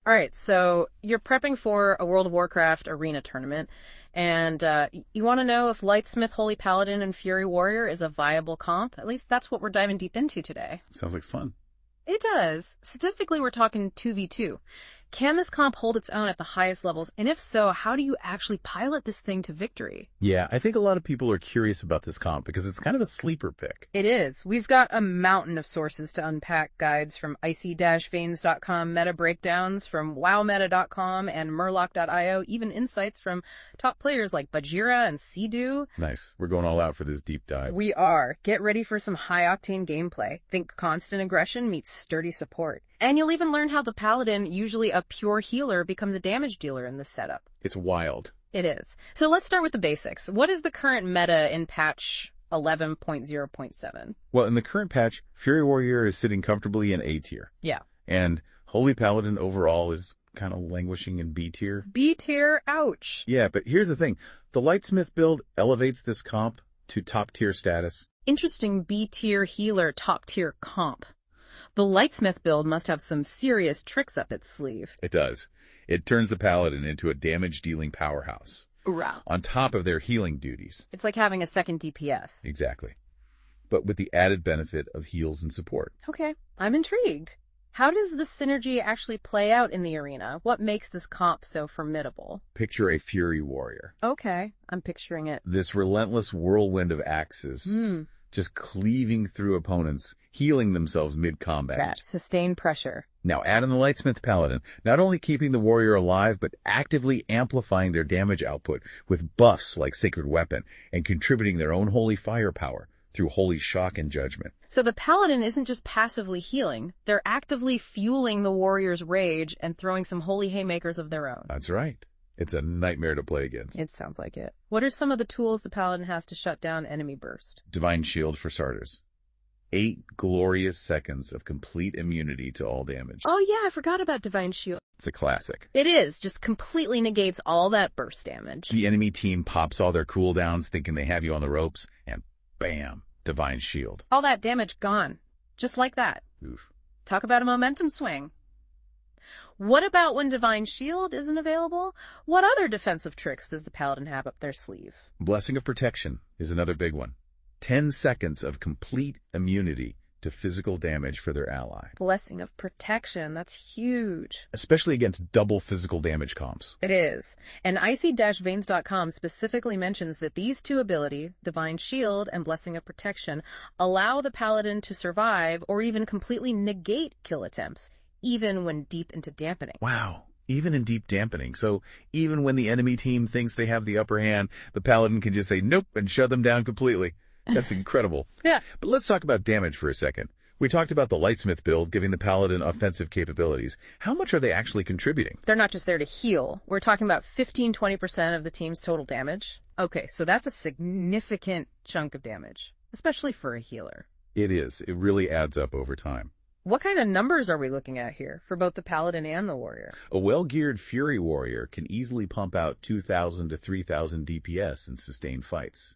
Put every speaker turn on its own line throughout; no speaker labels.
All right, so you're prepping for a World of Warcraft arena tournament, and you want to know if Lightsmith, Holy Paladin, and Fury Warrior is a viable comp? At least that's what we're diving deep into today.
Sounds like fun.
It does. Specifically, we're talking 2v2. Can this comp hold its own at the highest levels? And if so, how do you actually pilot this thing to victory?
Yeah, I think a lot of people are curious about this comp because it's kind of a sleeper pick.
It is. We've got a mountain of sources to unpack, guides from icy-veins.com, meta breakdowns from wowmeta.com and murloc.io, even insights from top players like Bajira and Sea-Doo.
Nice. We're going all out for this deep dive.
We are. Get ready for some high-octane gameplay. Think constant aggression meets sturdy support. And you'll even learn how the Paladin, usually a pure healer, becomes a damage dealer in this setup.
It's wild.
It is. So let's start with the basics. What is the current meta in patch 11.0.7?
Well, in the current patch, Fury Warrior is sitting comfortably in A tier.
Yeah.
And Holy Paladin overall is kind of languishing in B tier.
B tier? Ouch.
Yeah, but here's the thing. The Lightsmith build elevates this comp to top tier status.
Interesting B tier healer, top tier comp. The Lightsmith build must have some serious tricks up its sleeve.
It does. It turns the Paladin into a damage-dealing powerhouse.
Hoorah.
On top of their healing duties.
It's like having a second DPS.
Exactly. But with the added benefit of heals and support.
Okay, I'm intrigued. How does this synergy actually play out in the arena? What makes this comp so formidable?
Picture a Fury Warrior.
Okay, I'm picturing it.
This relentless whirlwind of axes. Just cleaving through opponents, healing themselves mid-combat.
That sustained pressure.
Now add in the Lightsmith Paladin, not only keeping the warrior alive, but actively amplifying their damage output with buffs like Sacred Weapon and contributing their own holy firepower through Holy Shock and Judgment.
So the Paladin isn't just passively healing, they're actively fueling the warrior's rage and throwing some holy haymakers of their own.
That's right. It's a nightmare to play against.
It sounds like it. What are some of the tools the Paladin has to shut down enemy burst?
Divine Shield for starters. 8 glorious seconds of complete immunity to all damage.
Oh yeah, I forgot about Divine Shield.
It's a classic.
It is. Just completely negates all that burst damage.
The enemy team pops all their cooldowns thinking they have you on the ropes, and bam, Divine Shield.
All that damage gone. Just like that.
Oof.
Talk about a momentum swing. What about when Divine Shield isn't available? What other defensive tricks does the Paladin have up their sleeve?
Blessing of Protection is another big one. 10 seconds of complete immunity to physical damage for their ally.
Blessing of Protection, that's huge.
Especially against double physical damage comps.
It is. And icy-veins.com specifically mentions that these two abilities, Divine Shield and Blessing of Protection, allow the Paladin to survive or even completely negate kill attempts, even when deep into dampening.
Wow. Even in deep dampening. So even when the enemy team thinks they have the upper hand, the Paladin can just say nope and shut them down completely. That's incredible.
Yeah.
But let's talk about damage for a second. We talked about the Lightsmith build giving the Paladin offensive capabilities. How much are they actually contributing?
They're not just there to heal. We're talking about 15-20% of the team's total damage. Okay, so that's a significant chunk of damage, especially for a healer.
It is. It really adds up over time.
What kind of numbers are we looking at here for both the Paladin and the Warrior?
A well-geared Fury Warrior can easily pump out 2,000 to 3,000 DPS in sustained fights.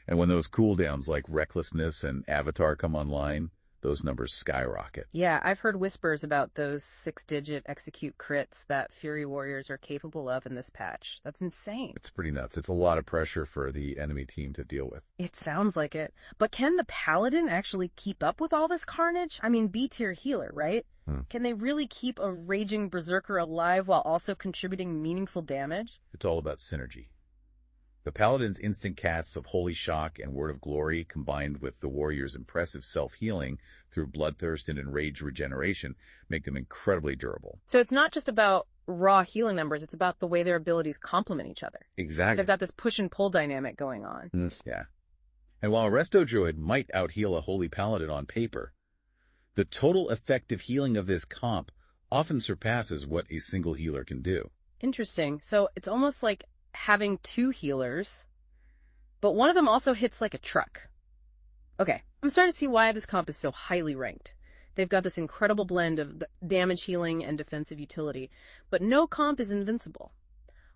And when those cooldowns like Recklessness and Avatar come online, those numbers skyrocket.
Yeah, I've heard whispers about those 6-digit execute crits that Fury Warriors are capable of in this patch. That's insane.
It's pretty nuts. It's a lot of pressure for the enemy team to deal with.
It sounds like it. But can the Paladin actually keep up with all this carnage? I mean, B-tier healer, right? Can they really keep a raging berserker alive while also contributing meaningful damage?
It's all about synergy. The Paladin's instant casts of Holy Shock and Word of Glory, combined with the Warrior's impressive self-healing through Bloodthirst and Enraged regeneration, make them incredibly durable.
So it's not just about raw healing numbers, it's about the way their abilities complement each other.
Exactly.
They've got this push and pull dynamic going on.
Yeah. And while a Resto Druid might out-heal a Holy Paladin on paper, the total effective healing of this comp often surpasses what a single healer can do.
Interesting. So it's almost like having two healers, but one of them also hits like a truck. Okay, I'm starting to see why this comp is so highly ranked. They've got this incredible blend of damage healing and defensive utility, but no comp is invincible.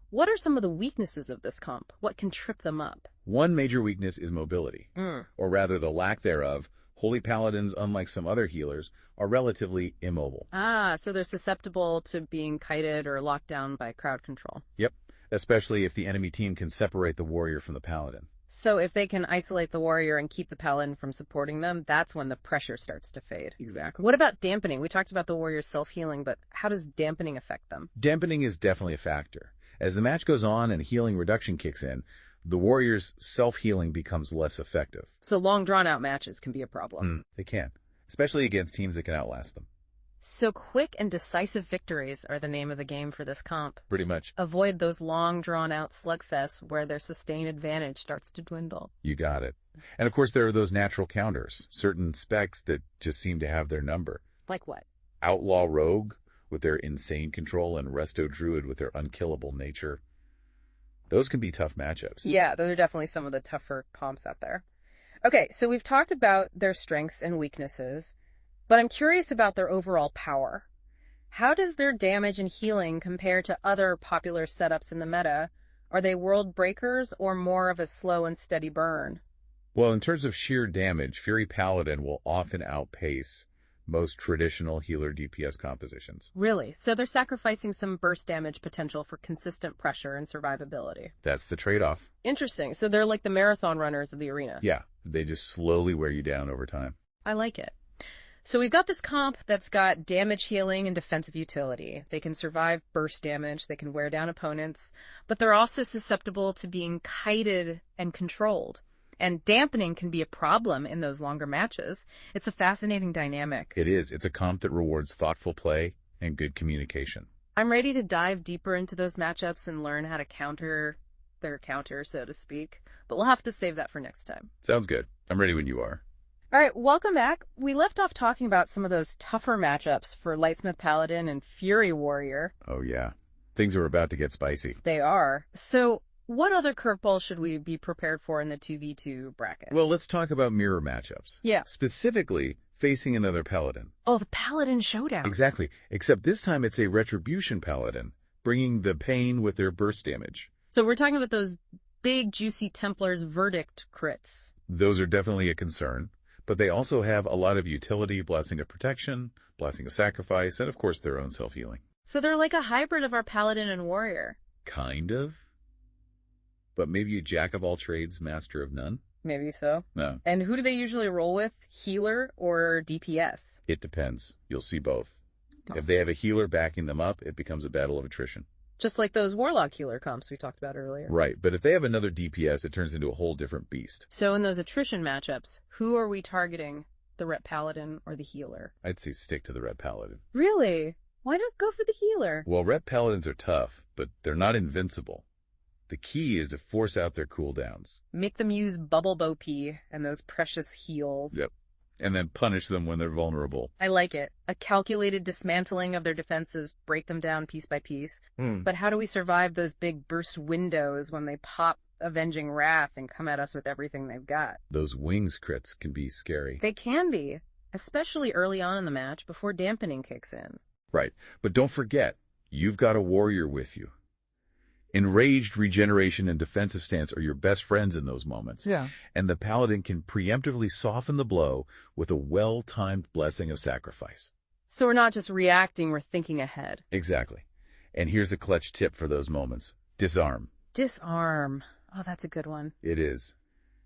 What are some of the weaknesses of this comp? What can trip them up?
One major weakness is mobility, or rather the lack thereof. Holy Paladins, unlike some other healers, are relatively immobile.
Ah, so they're susceptible to being kited or locked down by crowd control.
Yep, especially if the enemy team can separate the warrior from the Paladin.
So if they can isolate the warrior and keep the paladin from supporting them, that's when the pressure starts to fade.
Exactly.
What about dampening? We talked about the warrior's self-healing, but how does dampening affect them?
Dampening is definitely a factor. As the match goes on and healing reduction kicks in, the warrior's self-healing becomes less effective.
So long drawn-out matches can be a problem.
They can, especially against teams that can outlast them.
So quick and decisive victories are the name of the game for this comp.
Pretty much.
Avoid those long drawn-out slugfests where their sustained advantage starts to dwindle.
You got it. And of course there are those natural counters, certain specs that just seem to have their number.
Like what?
Outlaw Rogue with their insane control and Resto Druid with their unkillable nature. Those can be tough matchups.
Yeah, those are definitely some of the tougher comps out there. Okay, so we've talked about their strengths and weaknesses, but I'm curious about their overall power. How does their damage and healing compare to other popular setups in the meta? Are they world breakers or more of a slow and steady burn?
Well, in terms of sheer damage, Fury Paladin will often outpace most traditional healer DPS compositions.
Really? So they're sacrificing some burst damage potential for consistent pressure and survivability.
That's the trade-off.
Interesting. So they're like the marathon runners of the arena.
Yeah, they just slowly wear you down over time.
I like it. So we've got this comp that's got damage healing and defensive utility. They can survive burst damage, they can wear down opponents, but they're also susceptible to being kited and controlled. And dampening can be a problem in those longer matches. It's a fascinating dynamic.
It is. It's a comp that rewards thoughtful play and good communication.
I'm ready to dive deeper into those matchups and learn how to counter their counter, so to speak. But we'll have to save that for next time.
Sounds good. I'm ready when you are.
All right, welcome back. We left off talking about some of those tougher matchups for Lightsmith Paladin and Fury Warrior.
Oh, yeah. Things are about to get spicy.
They are. So what other curveballs should we be prepared for in the 2v2 bracket?
Well, let's talk about mirror matchups.
Yeah.
Specifically, facing another Paladin.
Oh, the Paladin Showdown.
Exactly. Except this time it's a Retribution Paladin, bringing the pain with their burst damage.
So we're talking about those big, juicy Templar's Verdict crits.
Those are definitely a concern, but they also have a lot of utility, Blessing of Protection, Blessing of Sacrifice, and of course their own self-healing.
So they're like a hybrid of our Paladin and Warrior.
Kind of. But maybe a jack of all trades, master of none?
Maybe so.
No.
And who do they usually roll with? Healer or DPS?
It depends. You'll see both.
Oh.
If they have a healer backing them up, it becomes a battle of attrition.
Just like those Warlock healer comps we talked about earlier.
Right, but if they have another DPS, it turns into a whole different beast.
So in those attrition matchups, who are we targeting? The Ret Paladin or the healer?
I'd say stick to the Ret Paladin.
Really? Why not go for the healer?
Well, Ret Paladins are tough, but they're not invincible. The key is to force out their cooldowns.
Make them use Bubble Bo P and those precious heals.
Yep. And then punish them when they're vulnerable.
I like it. A calculated dismantling of their defenses, break them down piece by piece. But how do we survive those big burst windows when they pop Avenging Wrath and come at us with everything they've got?
Those wings crits can be scary.
They can be, especially early on in the match before dampening kicks in.
Right. But don't forget, you've got a warrior with you. Enraged, regeneration, and defensive stance are your best friends in those moments.
Yeah.
And the Paladin can preemptively soften the blow with a well-timed Blessing of Sacrifice.
So we're not just reacting, we're thinking ahead.
Exactly. And here's a clutch tip for those moments. Disarm.
Disarm. Oh, that's a good one.
It is.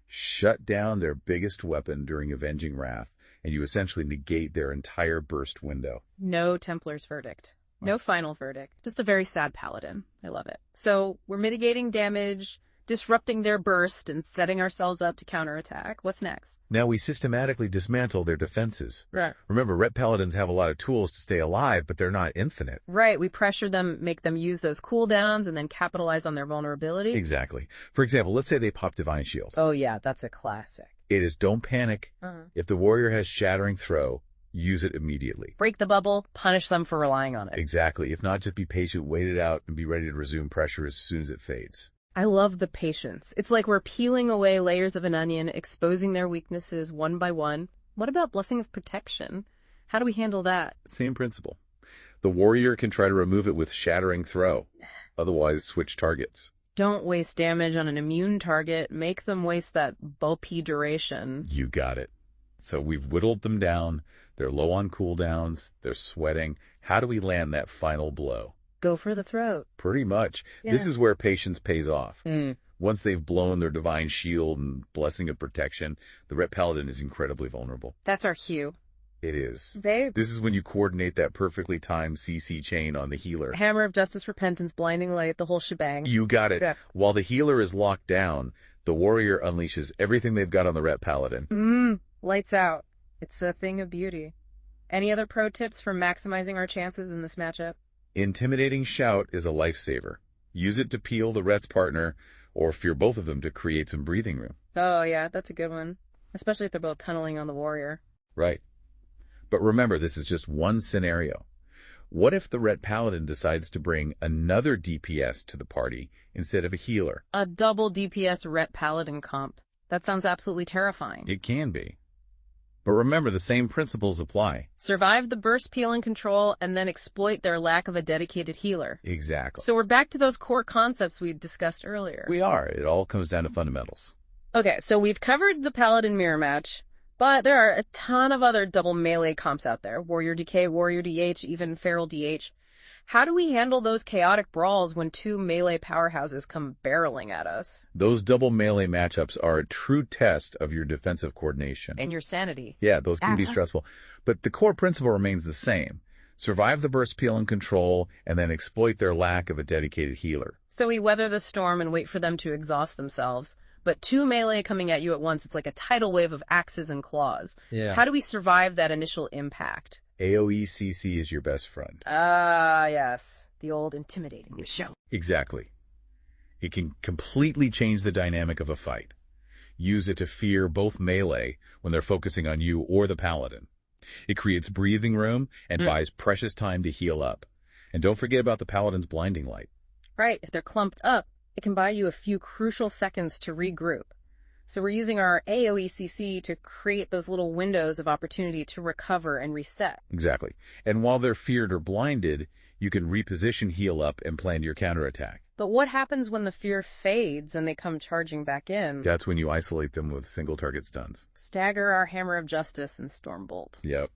Shut down their biggest weapon during Avenging Wrath, and you essentially negate their entire burst window.
No Templar's Verdict. No final verdict. Just a very sad Paladin. I love it. So we're mitigating damage, disrupting their burst, and setting ourselves up to counterattack. What's next?
Now we systematically dismantle their defenses.
Right.
Remember, Ret Paladins have a lot of tools to stay alive, but they're not infinite.
Right. We pressure them, make them use those cooldowns, and then capitalize on their vulnerability.
Exactly. For example, let's say they pop Divine Shield.
Oh, yeah. That's a classic.
It is don't panic. If the warrior has Shattering Throw, use it immediately.
Break the bubble, punish them for relying on it.
Exactly. If not, just be patient, wait it out, and be ready to resume pressure as soon as it fades.
I love the patience. It's like we're peeling away layers of an onion, exposing their weaknesses one by one. What about Blessing of Protection? How do we handle that?
Same principle. The warrior can try to remove it with Shattering Throw. Otherwise, switch targets.
Don't waste damage on an immune target. Make them waste that bulky duration.
You got it. So we've whittled them down. They're low on cooldowns. They're sweating. How do we land that final blow?
Go for the throat.
Pretty much.
Yeah.
This is where patience pays off. Once they've blown their divine shield and blessing of protection, the Ret Paladin is incredibly vulnerable.
That's our cue.
It is.
Babe.
This is when you coordinate that perfectly timed CC chain on the healer.
Hammer of Justice, Repentance, Blinding Light, the whole shebang.
You got it.
Yeah.
While the healer is locked down, the warrior unleashes everything they've got on the Ret Paladin.
Lights out. It's a thing of beauty. Any other pro tips for maximizing our chances in this matchup?
Intimidating Shout is a lifesaver. Use it to peel the Ret's partner, or fear both of them to create some breathing room.
Oh, yeah, that's a good one. Especially if they're both tunneling on the warrior.
Right. But remember, this is just one scenario. What if the Ret Paladin decides to bring another DPS to the party instead of a healer?
A double DPS Ret Paladin comp. That sounds absolutely terrifying.
It can be. But remember, the same principles apply.
Survive the burst, peel, and control, and then exploit their lack of a dedicated healer.
Exactly.
So we're back to those core concepts we discussed earlier.
We are. It all comes down to fundamentals.
Okay, so we've covered the Paladin mirror match, but there are a ton of other double melee comps out there. Warrior DK, Warrior DH, even Feral DH. How do we handle those chaotic brawls when two melee powerhouses come barreling at us?
Those double melee matchups are a true test of your defensive coordination.
And your sanity.
Yeah, those can be stressful. But the core principle remains the same. Survive the burst, peel, and control, and then exploit their lack of a dedicated healer.
So we weather the storm and wait for them to exhaust themselves. But two melee coming at you at once, it's like a tidal wave of axes and claws.
Yeah.
How do we survive that initial impact?
AoE CC is your best friend.
Ah, yes. The old intimidating show.
Exactly. It can completely change the dynamic of a fight. Use it to fear both melee when they're focusing on you or the paladin. It creates breathing room and buys precious time to heal up. And don't forget about the paladin's blinding light.
Right. If they're clumped up, it can buy you a few crucial seconds to regroup. So we're using our AoE CC to create those little windows of opportunity to recover and reset.
Exactly. And while they're feared or blinded, you can reposition heal up and plan your counterattack.
But what happens when the fear fades and they come charging back in?
That's when you isolate them with single target stuns.
Stagger our Hammer of Justice and Stormbolt.
Yep.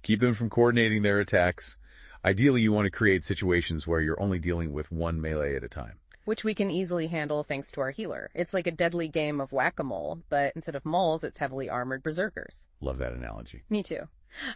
Keep them from coordinating their attacks. Ideally, you want to create situations where you're only dealing with one melee at a time.
Which we can easily handle thanks to our healer. It's like a deadly game of whack-a-mole, but instead of moles, it's heavily armored berserkers.
Love that analogy.
Me too.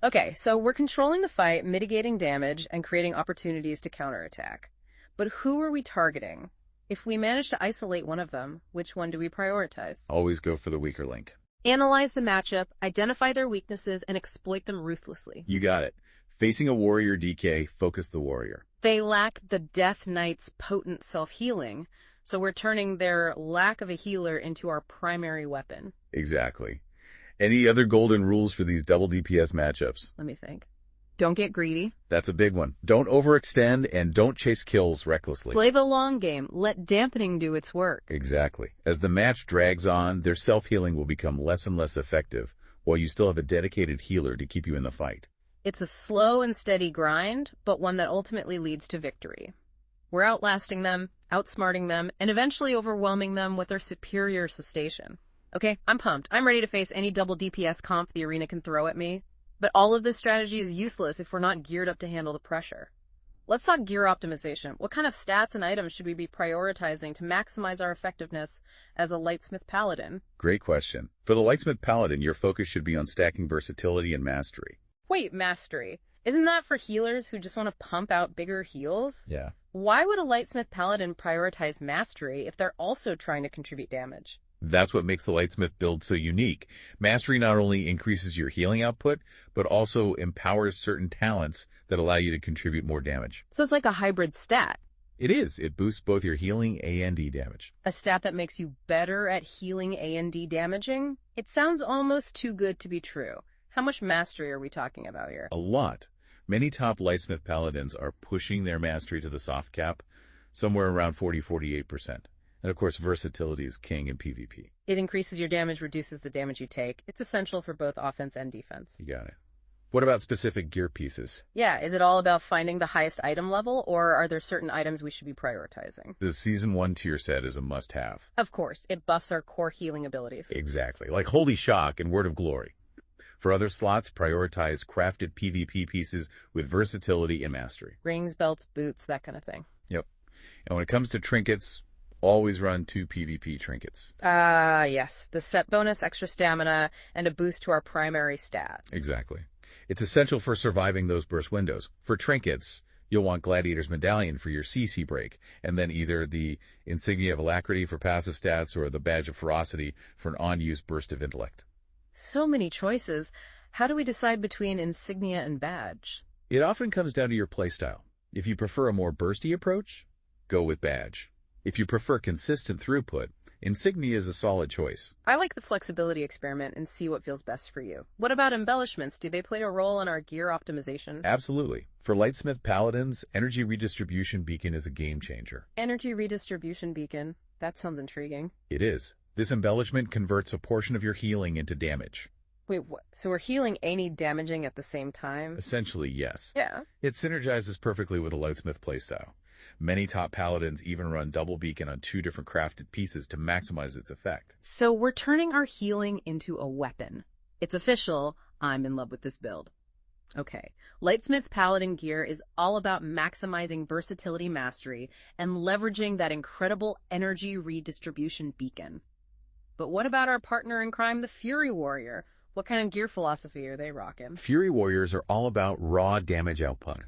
Okay, so we're controlling the fight, mitigating damage, and creating opportunities to counterattack. But who are we targeting? If we manage to isolate one of them, which one do we prioritize?
Always go for the weaker link.
Analyze the matchup, identify their weaknesses, and exploit them ruthlessly.
You got it. Facing a warrior DK, focus the warrior.
They lack the Death Knight's potent self-healing, so we're turning their lack of a healer into our primary weapon.
Exactly. Any other golden rules for these double DPS matchups?
Let me think. Don't get greedy.
That's a big one. Don't overextend and don't chase kills recklessly.
Play the long game. Let dampening do its work.
Exactly. As the match drags on, their self-healing will become less and less effective, while you still have a dedicated healer to keep you in the fight.
It's a slow and steady grind, but one that ultimately leads to victory. We're outlasting them, outsmarting them, and eventually overwhelming them with our superior cessation. Okay, I'm pumped. I'm ready to face any double DPS comp the arena can throw at me. But all of this strategy is useless if we're not geared up to handle the pressure. Let's talk gear optimization. What kind of stats and items should we be prioritizing to maximize our effectiveness as a Lightsmith Paladin?
Great question. For the Lightsmith Paladin, your focus should be on stacking versatility and mastery.
Wait, mastery. Isn't that for healers who just want to pump out bigger heals?
Yeah.
Why would a Lightsmith Paladin prioritize mastery if they're also trying to contribute damage?
That's what makes the Lightsmith build so unique. Mastery not only increases your healing output, but also empowers certain talents that allow you to contribute more damage.
So it's like a hybrid stat.
It is. It boosts both your healing and damage.
A stat that makes you better at healing and damaging? It sounds almost too good to be true. How much mastery are we talking about here?
A lot. Many top Lightsmith Paladins are pushing their mastery to the soft cap, somewhere around 40-48%. And of course, versatility is king in PvP.
It increases your damage, reduces the damage you take. It's essential for both offense and defense.
You got it. What about specific gear pieces?
Yeah, is it all about finding the highest item level, or are there certain items we should be prioritizing?
The Season 1 tier set is a must-have.
Of course, it buffs our core healing abilities.
Exactly, like Holy Shock and Word of Glory. For other slots, prioritize crafted PvP pieces with versatility and mastery.
Rings, belts, boots, that kind of thing.
Yep. And when it comes to trinkets, always run 2 PvP trinkets.
Yes. The set bonus, extra stamina, and a boost to our primary stat.
Exactly. It's essential for surviving those burst windows. For trinkets, you'll want Gladiator's Medallion for your CC break, and then either the Insignia of Alacrity for passive stats or the Badge of Ferocity for an on-use burst of intellect.
So many choices. How do we decide between insignia and badge?
It often comes down to your playstyle. If you prefer a more bursty approach, go with Badge. If you prefer consistent throughput, Insignia is a solid choice.
I like the flexibility experiment and see what feels best for you. What about embellishments? Do they play a role in our gear optimization?
Absolutely. For Lightsmith Paladins, Energy Redistribution Beacon is a game changer.
Energy redistribution beacon. That sounds intriguing.
It is. This embellishment converts a portion of your healing into damage.
Wait, what? So we're healing and damaging at the same time?
Essentially, yes.
Yeah.
It synergizes perfectly with a Lightsmith playstyle. Many top paladins even run double beacon on 2 different crafted pieces to maximize its effect.
So we're turning our healing into a weapon. It's official. I'm in love with this build. Okay, Lightsmith Paladin gear is all about maximizing versatility mastery and leveraging that incredible energy redistribution beacon. But what about our partner in crime, the Fury Warrior? What kind of gear philosophy are they rocking?
Fury Warriors are all about raw damage output.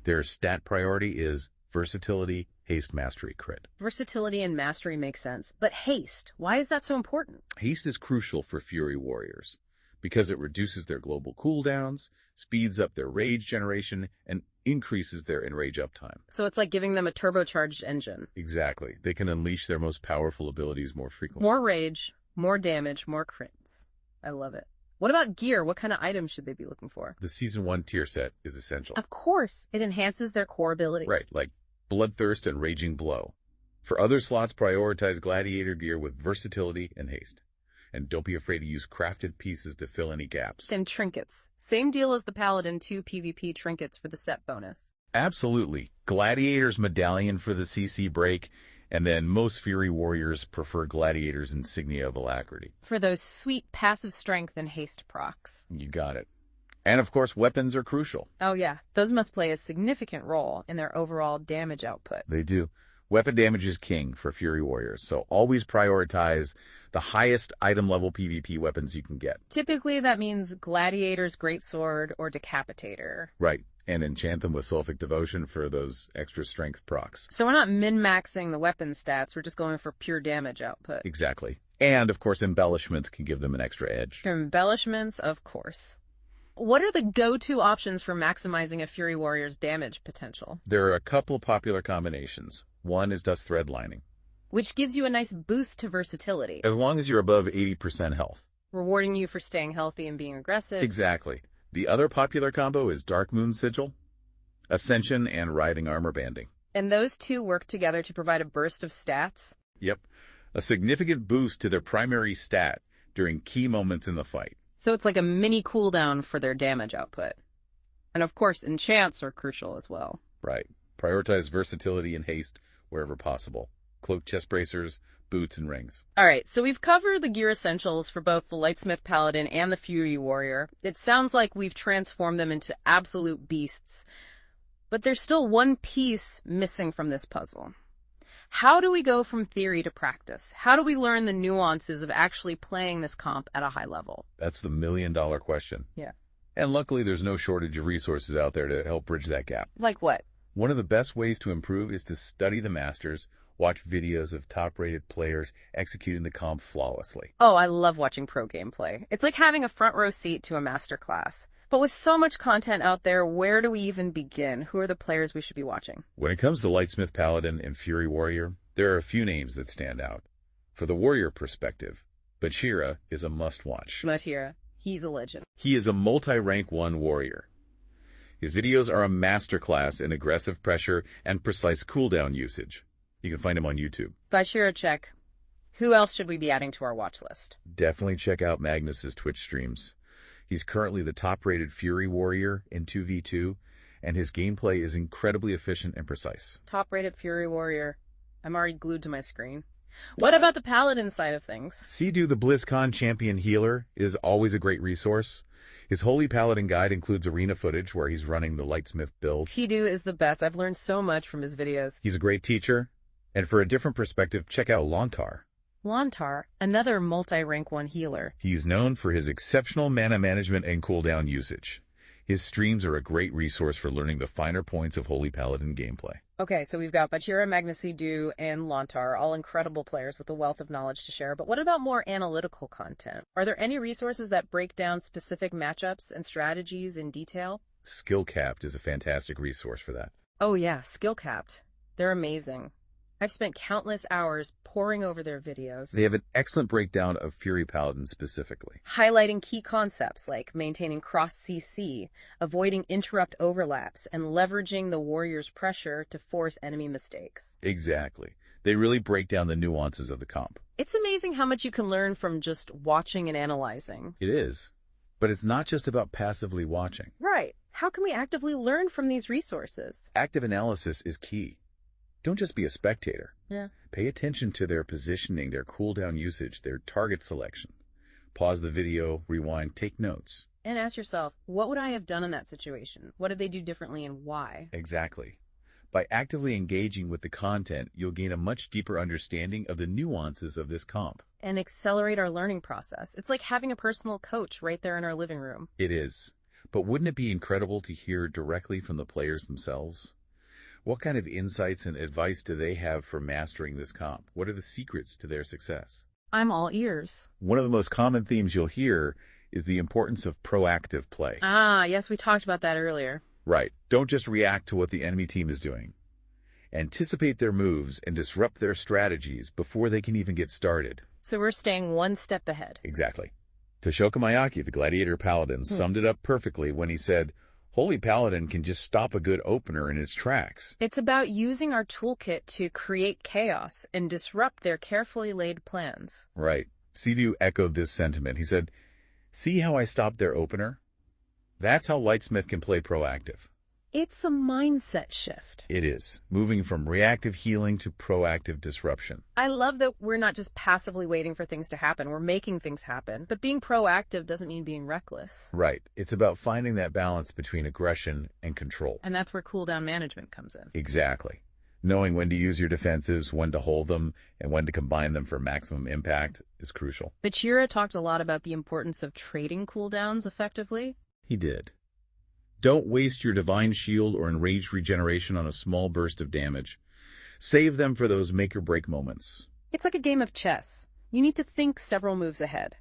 Their stat priority is versatility, haste, mastery, crit.
Versatility and mastery make sense, but haste, why is that so important?
Haste is crucial for Fury Warriors because it reduces their global cooldowns, speeds up their rage generation, and increases their enrage uptime.
So it's like giving them a turbocharged engine.
Exactly. They can unleash their most powerful abilities more frequently.
More rage, more damage, more crits. I love it. What about gear? What kind of items should they be looking for?
The Season 1 tier set is essential.
Of course, it enhances their core abilities.
Right, like Bloodthirst and Raging Blow. For other slots, prioritize Gladiator gear with versatility and haste. And don't be afraid to use crafted pieces to fill any gaps.
And trinkets. Same deal as the Paladin 2 PvP trinkets for the set bonus.
Absolutely. Gladiator's Medallion for the CC break, and then most Fury Warriors prefer Gladiator's Insignia of Alacrity.
For those sweet passive strength and haste procs.
You got it. And of course, weapons are crucial.
Oh yeah, those must play a significant role in their overall damage output.
They do. Weapon damage is king for Fury Warriors, so always prioritize the highest item level PvP weapons you can get.
Typically that means Gladiator's Greatsword or Decapitator.
Right, and enchant them with Sulfic Devotion for those extra strength procs.
So we're not min-maxing the weapon stats, we're just going for pure damage output.
Exactly. And of course, embellishments can give them an extra edge.
Embellishments, of course. What are the go-to options for maximizing a Fury Warrior's damage potential?
There are a couple popular combinations. One is Dust Thread Lining,
which gives you a nice boost to versatility,
as long as you're above 80% health.
rewarding you for staying healthy and being aggressive.
Exactly. The other popular combo is Dark Moon Sigil, Ascension, and Riding Armor Banding.
And those two work together to provide a burst of stats?
Yep. A significant boost to their primary stat during key moments in the fight.
So it's like a mini cooldown for their damage output. And of course, enchants are crucial as well.
Right. Prioritize versatility and haste wherever possible. Cloak, chest bracers, boots, and rings.
All right, so we've covered the gear essentials for both the Lightsmith Paladin and the Fury Warrior. It sounds like we've transformed them into absolute beasts. But there's still one piece missing from this puzzle. How do we go from theory to practice? How do we learn the nuances of actually playing this comp at a high level?
That's the million-dollar question.
Yeah.
And luckily, there's no shortage of resources out there to help bridge that gap.
Like what?
One of the best ways to improve is to study the masters, watch videos of top-rated players executing the comp flawlessly.
Oh, I love watching pro gameplay. It's like having a front row seat to a master class. But with so much content out there, where do we even begin? Who are the players we should be watching?
When it comes to Lightsmith Paladin and Fury Warrior, there are a few names that stand out. For the warrior perspective, Bashira is a must-watch.
Matira. He's a legend.
He is a multi-rank 1 warrior. His videos are a masterclass in aggressive pressure and precise cooldown usage. You can find him on YouTube.
Bashira check. Who else should we be adding to our watch list?
Definitely check out Magnus's Twitch streams. He's currently the top-rated Fury Warrior in 2v2, and his gameplay is incredibly efficient and precise.
Top-rated Fury Warrior. I'm already glued to my screen. What about the Paladin side of things?
Sea-Doo, the BlizzCon champion healer, is always a great resource. His Holy Paladin guide includes arena footage where he's running the Lightsmith build.
Sea-Doo is the best. I've learned so much from his videos.
He's a great teacher. And for a different perspective, check out Lontar.
Lontar, another multi-rank 1 healer.
He's known for his exceptional mana management and cooldown usage. His streams are a great resource for learning the finer points of Holy Paladin gameplay.
Okay, so we've got Bachira, Magnus, Sea-Doo, and Lontar, all incredible players with a wealth of knowledge to share. But what about more analytical content? Are there any resources that break down specific matchups and strategies in detail?
Skill-Capped is a fantastic resource for that.
Oh yeah, Skill-Capped. They're amazing. I've spent countless hours poring over their videos.
They have an excellent breakdown of Fury Paladin specifically,
highlighting key concepts like maintaining cross-CC, avoiding interrupt overlaps, and leveraging the warrior's pressure to force enemy mistakes.
Exactly. They really break down the nuances of the comp.
It's amazing how much you can learn from just watching and analyzing.
It is. But it's not just about passively watching.
Right. How can we actively learn from these resources?
Active analysis is key. Don't just be a spectator.
Yeah.
Pay attention to their positioning, their cooldown usage, their target selection. Pause the video, rewind, take notes.
And ask yourself, what would I have done in that situation? What did they do differently and why?
Exactly. By actively engaging with the content, you'll gain a much deeper understanding of the nuances of this comp.
And accelerate our learning process. It's like having a personal coach right there in our living room.
It is. But wouldn't it be incredible to hear directly from the players themselves? What kind of insights and advice do they have for mastering this comp? What are the secrets to their success?
I'm all ears.
One of the most common themes you'll hear is the importance of proactive play.
Ah, yes, we talked about that earlier.
Right. Don't just react to what the enemy team is doing. Anticipate their moves and disrupt their strategies before they can even get started.
So we're staying one step ahead.
Exactly. Toshoka Mayaki, the Gladiator Paladin, summed it up perfectly when he said, Holy Paladin can just stop a good opener in its tracks.
It's about using our toolkit to create chaos and disrupt their carefully laid plans.
Right. Sea-Doo echoed this sentiment. He said, see how I stopped their opener? That's how Lightsmith can play proactive.
It's a mindset shift.
It is, moving from reactive healing to proactive disruption.
I love that we're not just passively waiting for things to happen. We're making things happen. But being proactive doesn't mean being reckless.
Right. It's about finding that balance between aggression and control.
And that's where cooldown management comes in.
Exactly. Knowing when to use your defensives, when to hold them, and when to combine them for maximum impact is crucial.
Bachira talked a lot about the importance of trading cooldowns effectively.
He did. Don't waste your Divine Shield or Enraged Regeneration on a small burst of damage. Save them for those make-or-break moments.
It's like a game of chess. You need to think several moves ahead.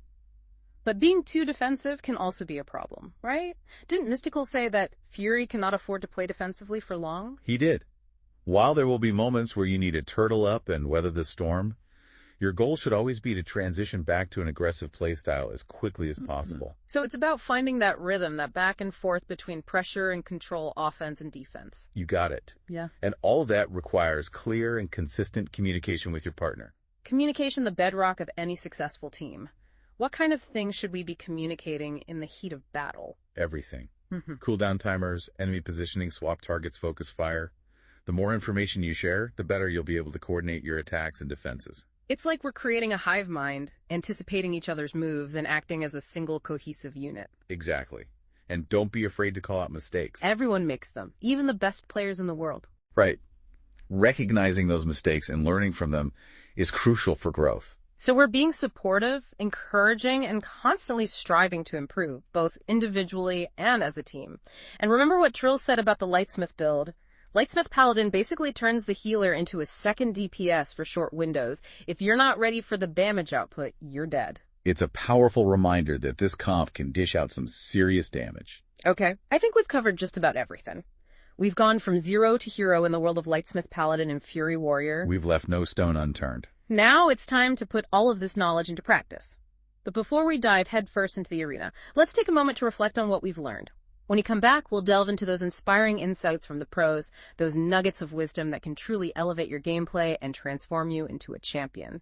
But being too defensive can also be a problem, right? Didn't Mystical say that Fury cannot afford to play defensively for long?
He did. While there will be moments where you need to turtle up and weather the storm, your goal should always be to transition back to an aggressive playstyle as quickly as possible.
So it's about finding that rhythm, that back and forth between pressure and control, offense and defense.
You got it.
Yeah.
And all of that requires clear and consistent communication with your partner.
Communication, the bedrock of any successful team. What kind of things should we be communicating in the heat of battle?
Everything. Cooldown timers, enemy positioning, swap targets, focus fire. The more information you share, the better you'll be able to coordinate your attacks and defenses.
It's like we're creating a hive mind, anticipating each other's moves and acting as a single cohesive unit.
Exactly. And don't be afraid to call out mistakes.
Everyone makes them, even the best players in the world.
Right. Recognizing those mistakes and learning from them is crucial for growth.
So we're being supportive, encouraging, and constantly striving to improve, both individually and as a team. And remember what Trill said about the Lightsmith build. Lightsmith Paladin basically turns the healer into a second DPS for short windows. If you're not ready for the damage output, you're dead.
It's a powerful reminder that this comp can dish out some serious damage.
Okay, I think we've covered just about everything. We've gone from zero to hero in the world of Lightsmith Paladin and Fury Warrior.
We've left no stone unturned.
Now it's time to put all of this knowledge into practice. But before we dive headfirst into the arena, let's take a moment to reflect on what we've learned. When you come back, we'll delve into those inspiring insights from the pros, those nuggets of wisdom that can truly elevate your gameplay and transform you into a champion.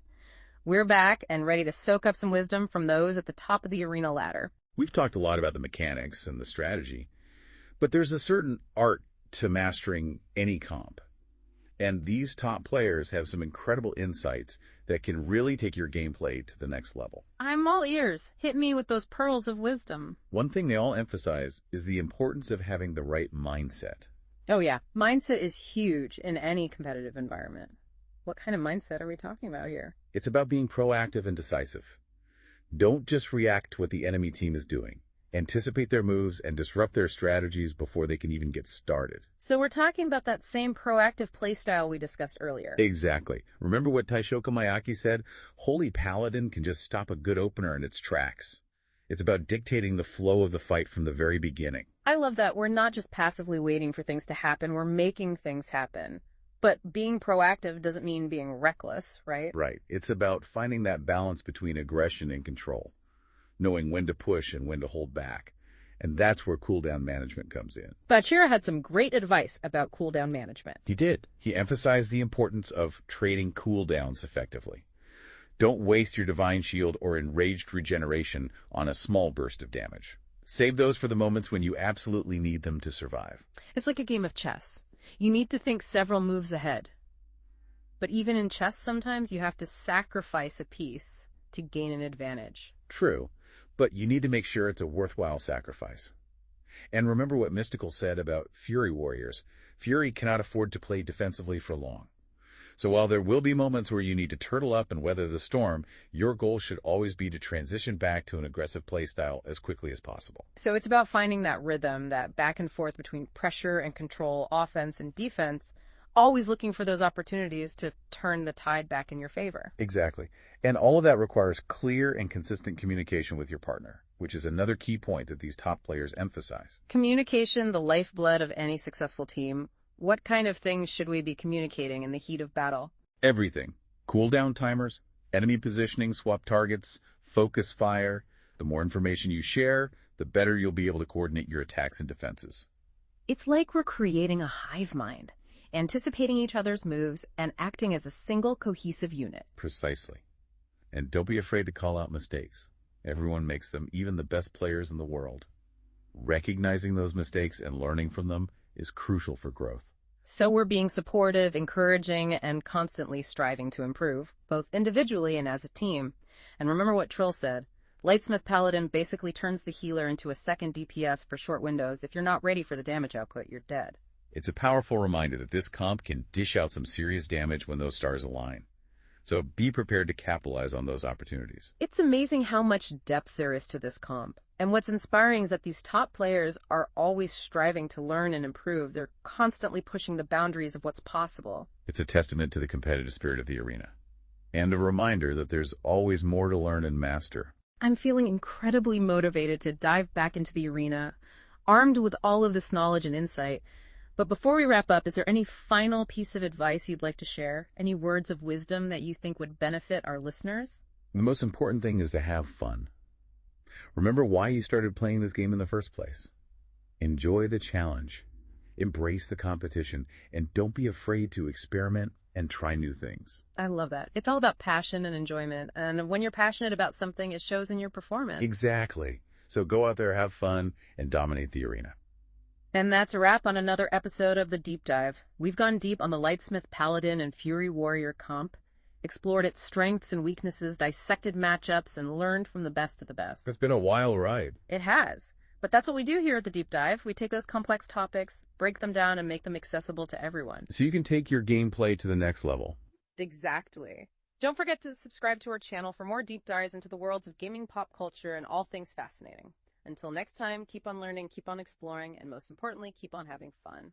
We're back and ready to soak up some wisdom from those at the top of the arena ladder.
We've talked a lot about the mechanics and the strategy, but there's a certain art to mastering any comp. And these top players have some incredible insights that can really take your gameplay to the next level.
I'm all ears. Hit me with those pearls of wisdom.
One thing they all emphasize is the importance of having the right mindset.
Oh yeah, mindset is huge in any competitive environment. What kind of mindset are we talking about here?
It's about being proactive and decisive. Don't just react to what the enemy team is doing. Anticipate their moves and disrupt their strategies before they can even get started.
So we're talking about that same proactive playstyle we discussed earlier.
Exactly. Remember what Taishoka Miyake said? Holy Paladin can just stop a good opener in its tracks. It's about dictating the flow of the fight from the very beginning.
I love that. We're not just passively waiting for things to happen, we're making things happen. But being proactive doesn't mean being reckless, right?
Right. It's about finding that balance between aggression and control, knowing when to push and when to hold back. And that's where cooldown management comes in.
Bachira had some great advice about cooldown management.
He did. He emphasized the importance of trading cooldowns effectively. Don't waste your Divine Shield or Enraged Regeneration on a small burst of damage. Save those for the moments when you absolutely need them to survive.
It's like a game of chess. You need to think several moves ahead. But even in chess, sometimes you have to sacrifice a piece to gain an advantage.
True, but you need to make sure it's a worthwhile sacrifice. And remember what Mystical said about Fury Warriors. Fury cannot afford to play defensively for long. So while there will be moments where you need to turtle up and weather the storm, your goal should always be to transition back to an aggressive playstyle as quickly as possible.
So it's about finding that rhythm, that back and forth between pressure and control, offense and defense, always looking for those opportunities to turn the tide back in your favor.
Exactly. And all of that requires clear and consistent communication with your partner, which is another key point that these top players emphasize.
Communication, the lifeblood of any successful team. What kind of things should we be communicating in the heat of battle?
Everything. Cooldown timers, enemy positioning, swap targets, focus fire. The more information you share, the better you'll be able to coordinate your attacks and defenses.
It's like we're creating a hive mind, anticipating each other's moves and acting as a single cohesive unit.
Precisely. And don't be afraid to call out mistakes. Everyone makes them, even the best players in the world. Recognizing those mistakes and learning from them is crucial for growth.
So we're being supportive, encouraging, and constantly striving to improve, both individually and as a team. And remember what Trill said, Lightsmith Paladin basically turns the healer into a second DPS for short windows. If you're not ready for the damage output, you're dead.
It's a powerful reminder that this comp can dish out some serious damage when those stars align. So be prepared to capitalize on those opportunities.
It's amazing how much depth there is to this comp. And what's inspiring is that these top players are always striving to learn and improve. They're constantly pushing the boundaries of what's possible.
It's a testament to the competitive spirit of the arena. And a reminder that there's always more to learn and master.
I'm feeling incredibly motivated to dive back into the arena, armed with all of this knowledge and insight. But before we wrap up, is there any final piece of advice you'd like to share? Any words of wisdom that you think would benefit our listeners?
The most important thing is to have fun. Remember why you started playing this game in the first place. Enjoy the challenge, embrace the competition, and don't be afraid to experiment and try new things.
I love that. It's all about passion and enjoyment. And when you're passionate about something, it shows in your performance.
Exactly. So go out there, have fun, and dominate the arena.
And that's a wrap on another episode of The Deep Dive. We've gone deep on the Lightsmith Paladin and Fury Warrior comp, explored its strengths and weaknesses, dissected matchups, and learned from the best of the best.
It's been a wild ride.
It has. But that's what we do here at The Deep Dive. We take those complex topics, break them down, and make them accessible to everyone.
So you can take your gameplay to the next level.
Exactly. Don't forget to subscribe to our channel for more deep dives into the worlds of gaming, pop culture, and all things fascinating. Until next time, keep on learning, keep on exploring, and most importantly, keep on having fun.